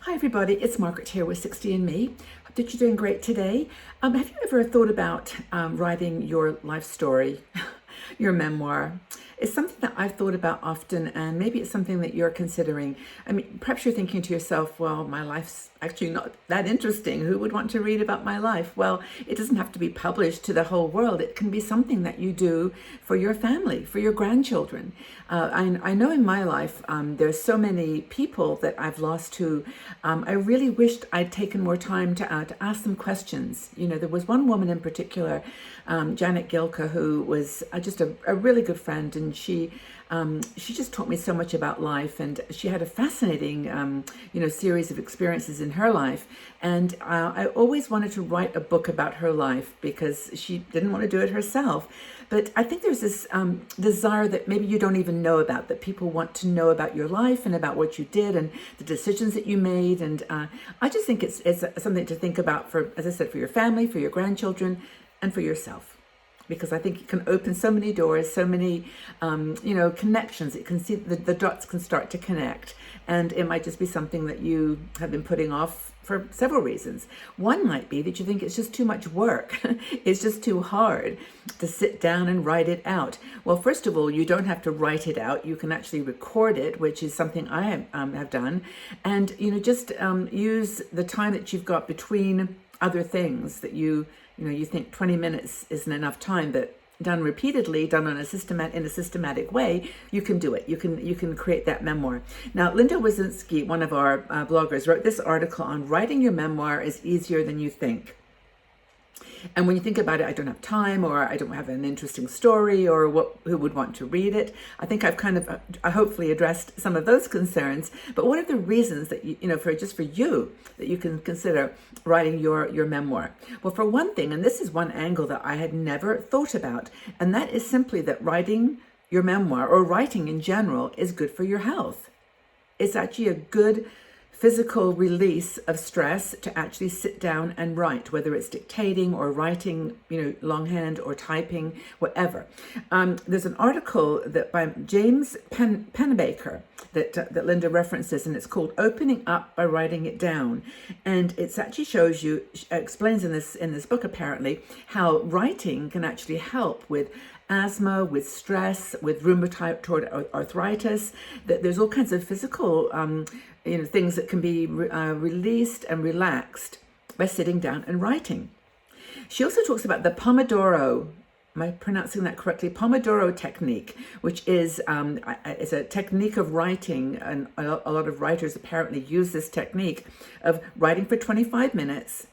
Hi everybody, it's Margaret here with 60 and Me. Hope that you're doing great today. Have you ever thought about writing your life story, your memoir? It's something that I've thought about often, and maybe it's something that you're considering. I mean, perhaps you're thinking to yourself, well, my life's actually not that interesting. Who would want to read about my life? Well, it doesn't have to be published to the whole world. It can be something that you do for your family, for your grandchildren. I know in my life, there's so many people that I've lost who I really wished I'd taken more time to ask them questions. You know, there was one woman in particular, Janet Gilka, who was just a really good friend, and she just taught me so much about life, and she had a fascinating, series of experiences in her life. And I always wanted to write a book about her life because she didn't want to do it herself. But I think there's this desire that maybe you don't even know about, that people want to know about your life and about what you did and the decisions that you made. And I just think it's something to think about for, as I said, for your family, for your grandchildren, and for yourself. Because I think it can open so many doors, so many, connections. It can see the dots can start to connect, and it might just be something that you have been putting off for several reasons. One might be that you think it's just too much work. It's just too hard to sit down and write it out. Well, first of all, you don't have to write it out. You can actually record it, which is something I have done, and just use the time that you've got between other things that you think 20 minutes isn't enough time, but done repeatedly, done in a systematic way, you can do it. You can create that memoir. Now, Linda Wazinski, one of our bloggers, wrote this article on writing your memoir is easier than you think. And when you think about it, I don't have time, or I don't have an interesting story, or who would want to read it. I think I've kind of hopefully addressed some of those concerns. But what are the reasons that for you that you can consider writing your memoir? Well, for one thing, and this is one angle that I had never thought about, and that is simply that writing your memoir, or writing in general, is good for your health. It's actually a good physical release of stress to actually sit down and write, whether it's dictating or writing, longhand or typing, whatever. There's an article that by James Pennebaker that Linda references, and it's called "Opening Up by Writing It Down." And it actually shows you, explains in this book apparently, how writing can actually help with asthma, with stress, with rheumatoid arthritis. That there's all kinds of physical things that can be released and relaxed by sitting down and writing. She also talks about the Pomodoro, am I pronouncing that correctly? Pomodoro technique, which is a technique of writing, and a lot of writers apparently use this technique of writing for 25 minutes,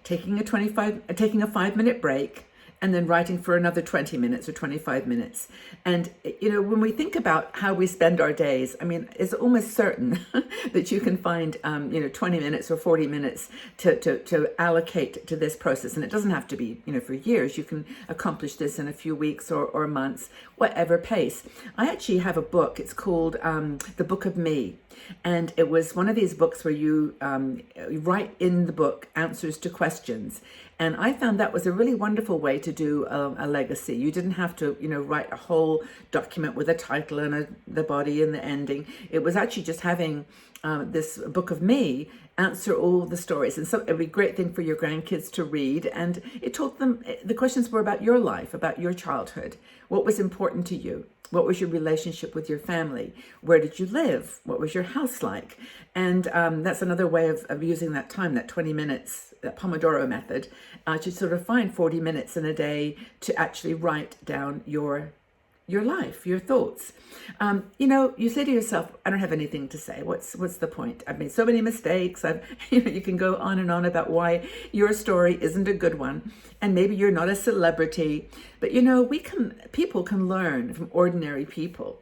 taking a 5-minute break, and then writing for another 20 minutes or 25 minutes. And, when we think about how we spend our days, I mean, it's almost certain that you can find, 20 minutes or 40 minutes to allocate to this process. And it doesn't have to be, for years. You can accomplish this in a few weeks or months, whatever pace. I actually have a book. It's called The Book of Me. And it was one of these books where you write in the book answers to questions. And I found that was a really wonderful way to do a legacy. You didn't have to, write a whole document with a title and the body and the ending. It was actually just having this Book of Me answer all the stories. And so it would be a great thing for your grandkids to read. And it told them, the questions were about your life, about your childhood. What was important to you? What was your relationship with your family? Where did you live? What was your house like? And that's another way of using that time, that 20 minutes, that Pomodoro method, to sort of find 40 minutes in a day to actually write down your life, your thoughts. You say to yourself, I don't have anything to say. What's the point? I've made so many mistakes. You can go on and on about why your story isn't a good one. And maybe you're not a celebrity, but people can learn from ordinary people.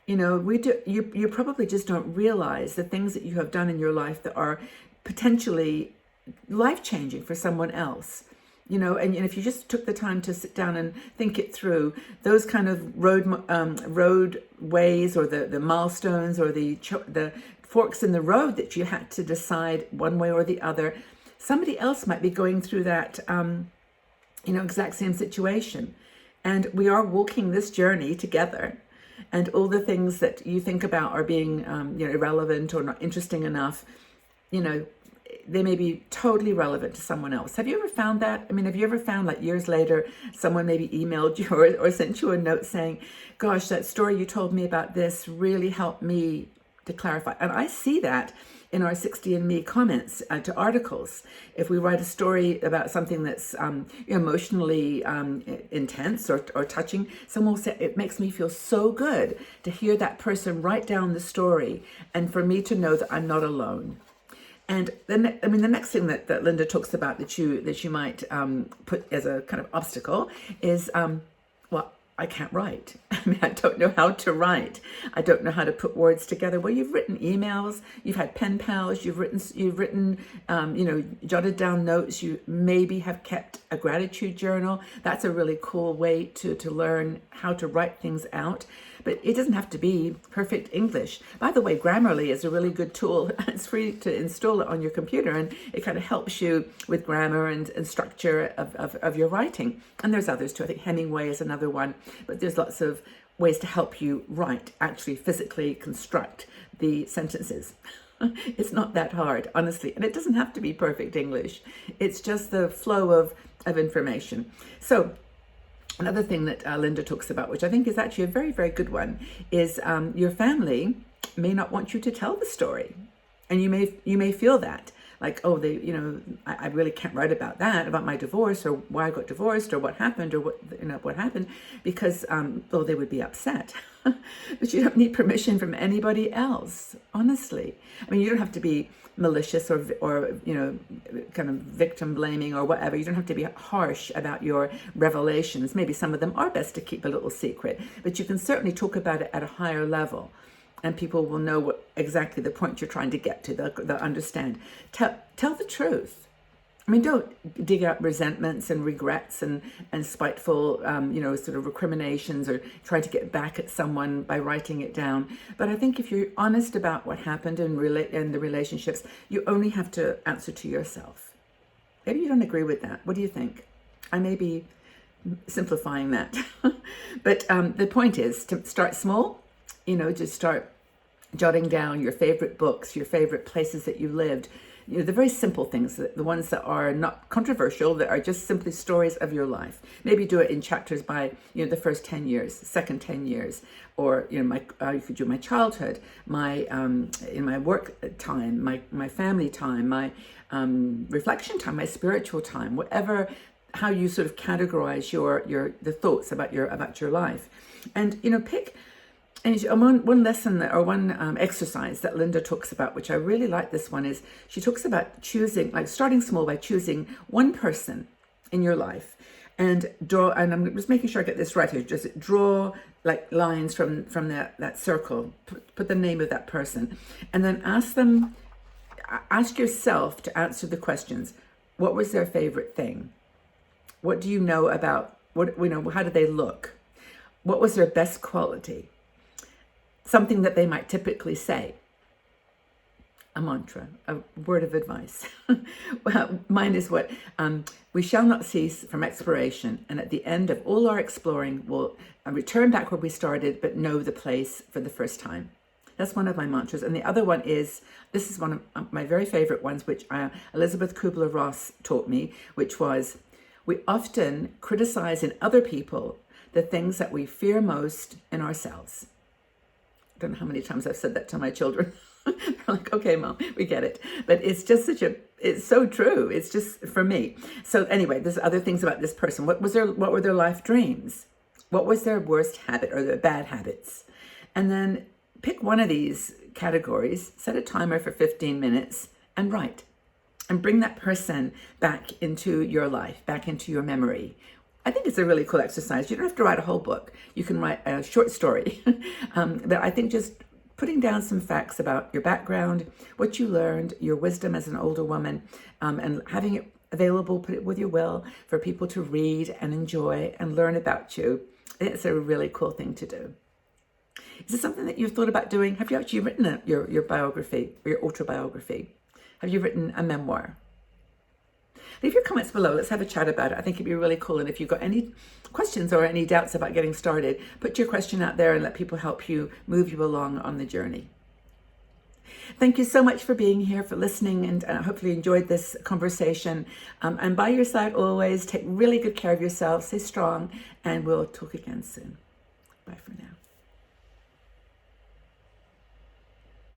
You probably just don't realize the things that you have done in your life that are potentially life-changing for someone else. And if you just took the time to sit down and think it through, those kind of roadways, or the milestones, or the forks in the road that you had to decide one way or the other, somebody else might be going through that, exact same situation. And we are walking this journey together. and all the things that you think about are being, irrelevant or not interesting enough, they may be totally relevant to someone else. Have you ever found that? I mean, have you ever found, like, years later, someone maybe emailed you or sent you a note saying, gosh, that story you told me about this really helped me to clarify. And I see that in our 60andMe comments to articles. If we write a story about something that's emotionally intense or touching, someone will say, it makes me feel so good to hear that person write down the story and for me to know that I'm not alone. And then, the next thing that Linda talks about that you might put as a kind of obstacle is, well, I can't write. I mean, I don't know how to write. I don't know how to put words together. Well, you've written emails, you've had pen pals, you've written, jotted down notes. You maybe have kept a gratitude journal. That's a really cool way to learn how to write things out. But it doesn't have to be perfect English. By the way, Grammarly is a really good tool. It's free to install it on your computer, and it kind of helps you with grammar and structure of your writing. And there's others too. I think Hemingway is another one. But there's lots of ways to help you write, actually physically construct the sentences. It's not that hard, honestly. And it doesn't have to be perfect English. It's just the flow of information. So another thing that Linda talks about, which I think is actually a very, very good one, is your family may not want you to tell the story. And you may feel that, like, oh, I really can't write about that, about my divorce or why I got divorced or what happened or what happened, because, they would be upset. But you don't need permission from anybody else, honestly. I mean, you don't have to be malicious or kind of victim blaming or whatever. You don't have to be harsh about your revelations. Maybe some of them are best to keep a little secret, but you can certainly talk about it at a higher level, and people will know exactly the point you're trying to get to. They'll understand. Tell the truth. I mean, don't dig up resentments and regrets and spiteful, sort of recriminations or try to get back at someone by writing it down. But I think if you're honest about what happened in the relationships, you only have to answer to yourself. Maybe you don't agree with that. What do you think? I may be simplifying that. But the point is to start small, just start jotting down your favorite books, your favorite places that you lived, the very simple things, the ones that are not controversial, that are just simply stories of your life. Maybe do it in chapters by, the first 10 years, second 10 years, or, you could do my childhood, my work time, my family time, my reflection time, my spiritual time, whatever, how you sort of categorize the thoughts about your life. And, pick. And one lesson or one exercise that Linda talks about, which I really like this one, is she talks about choosing, like starting small by choosing one person in your life and draw, and I'm just making sure I get this right here, just draw like lines from that circle, put the name of that person, and then ask yourself to answer the questions. What was their favorite thing? What do you know about, how did they look? What was their best quality? Something that they might typically say, a mantra, a word of advice. Well, mine is what, we shall not cease from exploration, and at the end of all our exploring, we'll return back where we started, but know the place for the first time. That's one of my mantras. And the other one is, this is one of my very favorite ones, which Elizabeth Kubler-Ross taught me, which was, we often criticize in other people the things that we fear most in ourselves. I don't know how many times I've said that to my children. They're like, okay, Mom, we get it. But it's just it's so true. It's just for me. So anyway, there's other things about this person. What were their life dreams? What was their worst habit or their bad habits? And then pick one of these categories, set a timer for 15 minutes and write. And bring that person back into your life, back into your memory. I think it's a really cool exercise. You don't have to write a whole book. You can write a short story. But I think just putting down some facts about your background, what you learned, your wisdom as an older woman, and having it available, put it with your will for people to read and enjoy and learn about you. It's a really cool thing to do. Is this something that you've thought about doing? Have you actually written your biography or your autobiography? Have you written a memoir? Leave your comments below. Let's have a chat about it. I think it'd be really cool. And if you've got any questions or any doubts about getting started, put your question out there and let people help you move you along on the journey. Thank you so much for being here, for listening, and hopefully you enjoyed this conversation. And by your side always, take really good care of yourself, stay strong, and we'll talk again soon.